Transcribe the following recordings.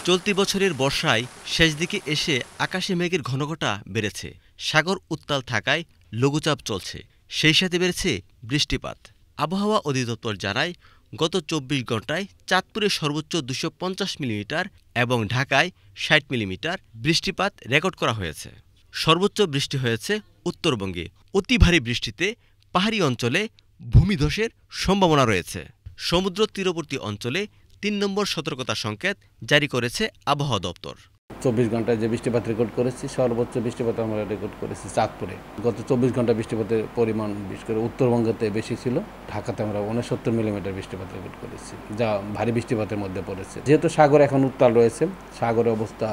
চলতি বছরের বর্ষায় শেষ দিকে এসে আকাশে মেঘের ঘনঘটা বেড়েছে। সাগর উত্তাল থাকায় লঘুচাপ চলছে, সেই সাথে বেড়েছে বৃষ্টিপাত। আবহাওয়া অধিদপ্তর জানায়, গত ২৪ ঘণ্টায় চাঁদপুরে সর্বোচ্চ ২৫০ মিলিমিটার এবং ঢাকায় ৬০ মিলিমিটার বৃষ্টিপাত রেকর্ড করা হয়েছে। সর্বোচ্চ বৃষ্টি হয়েছে উত্তরবঙ্গে। অতি ভারী বৃষ্টিতে পাহাড়ি অঞ্চলে ভূমিধসের সম্ভাবনা রয়েছে। সমুদ্র তীরবর্তী অঞ্চলে ৩ নম্বর সতর্কতা সংকেত জারি করেছে আবহাওয়া দপ্তর। ২৪ ঘন্টায় যে বৃষ্টিপাত রেকর্ড করেছি, সর্বোচ্চ বৃষ্টিপাত আমরা রেকর্ড করেছি চাঁদপুরে। গত ২৪ ঘন্টা বৃষ্টিপাতের পরিমাণ বিশেষ করে উত্তরবঙ্গতে বেশি ছিল। ঢাকাতে আমরা ৬৯ মিলিমিটার বৃষ্টিপাত রেকর্ড করেছি, যা ভারী বৃষ্টিপাতের মধ্যে পড়েছে। যেহেতু সাগর এখন উত্তাল রয়েছে, সাগরের অবস্থা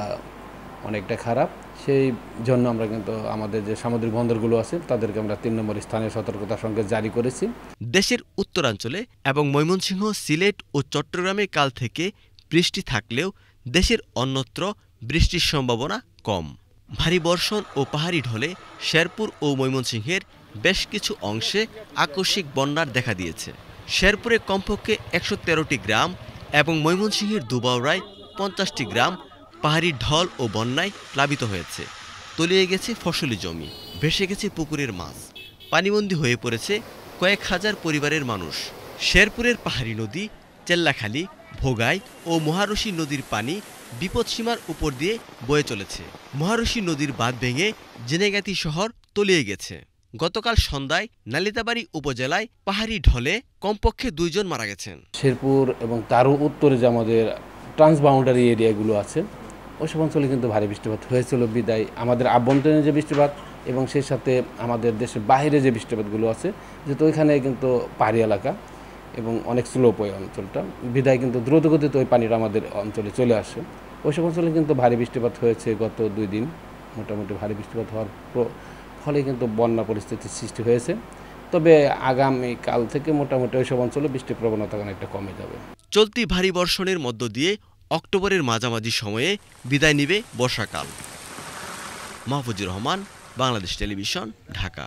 অনেকটা খারাপ, সেই জন্য আমরা কিন্তু আমাদের যে সামুদ্রিক বন্দরগুলো আছে তাদেরকে আমরা ৩ নম্বর স্থানীয় সতর্কতা সংকেত জারি করেছি। দেশের উত্তরাঞ্চলে এবং ময়মনসিংহ, সিলেট ও চট্টগ্রামে কাল থেকে বৃষ্টি থাকলেও দেশের অন্যত্র বৃষ্টির সম্ভাবনা কম। ভারী বর্ষণ ও পাহাড়ি ঢলে শেরপুর ও ময়মনসিংহের বেশ কিছু অংশে আকস্মিক বন্যার দেখা দিয়েছে। শেরপুরে কমপক্ষে ১১৩টি গ্রাম এবং ময়মনসিংহের দুবাউড়ায় ৫০টি গ্রাম পাহাড়ি ঢল ও বন্যায় প্লাবিত হয়েছে। তলিয়ে গেছে ফসলি জমি, ভেসে গেছে পুকুরের মাছ, পানিবন্দী হয়ে পড়েছে কয়েক হাজার পরিবারের মানুষ। শেরপুরের পাহাড়ি নদী চেল্লাখালী, ভোগাই ও মহারশী নদীর পানি বিপদসীমার উপর দিয়ে বয়ে চলেছে। মহারশী নদীর বাঁধ ভেঙে জেনেগাতি শহর তলিয়ে গেছে। গতকাল সন্ধ্যায় নালিতাবাড়ী উপজেলায় পাহাড়ি ঢলে কমপক্ষে ২ জন মারা গেছেন। শেরপুর এবং তারও উত্তরে যে আমাদের ট্রান্সবাউন্ডারি এরিয়াগুলো আছে, ওইসব অঞ্চলে কিন্তু ভারী বৃষ্টিপাত হয়েছিল। বিদায় আমাদের আভ্যন্তরীণ যে বৃষ্টিপাত এবং সেই সাথে আমাদের দেশের বাইরে যে বৃষ্টিপাতগুলো আছে, যেহেতু ওইখানে কিন্তু পাহাড়ি এলাকা এবং অনেক স্লোপ ওই অঞ্চলটা, বিদায় কিন্তু দ্রুতগতিতে ওই পানিটা আমাদের অঞ্চলে চলে আসে। ওইসব অঞ্চলে কিন্তু ভারী বৃষ্টিপাত হয়েছে গত ২ দিন। মোটামুটি ভারী বৃষ্টিপাত হওয়ার ফলে কিন্তু বন্যা পরিস্থিতির সৃষ্টি হয়েছে। তবে আগামী কাল থেকে মোটামুটি ওইসব অঞ্চলে বৃষ্টির প্রবণতা অনেকটা কমে যাবে। চলতি ভারী বর্ষণের মধ্য দিয়ে অক্টোবরের মাঝামাঝি সময়ে বিদায় নেবে বর্ষাকাল। মাহফুজুর রহমান, বাংলাদেশ টেলিভিশন, ঢাকা।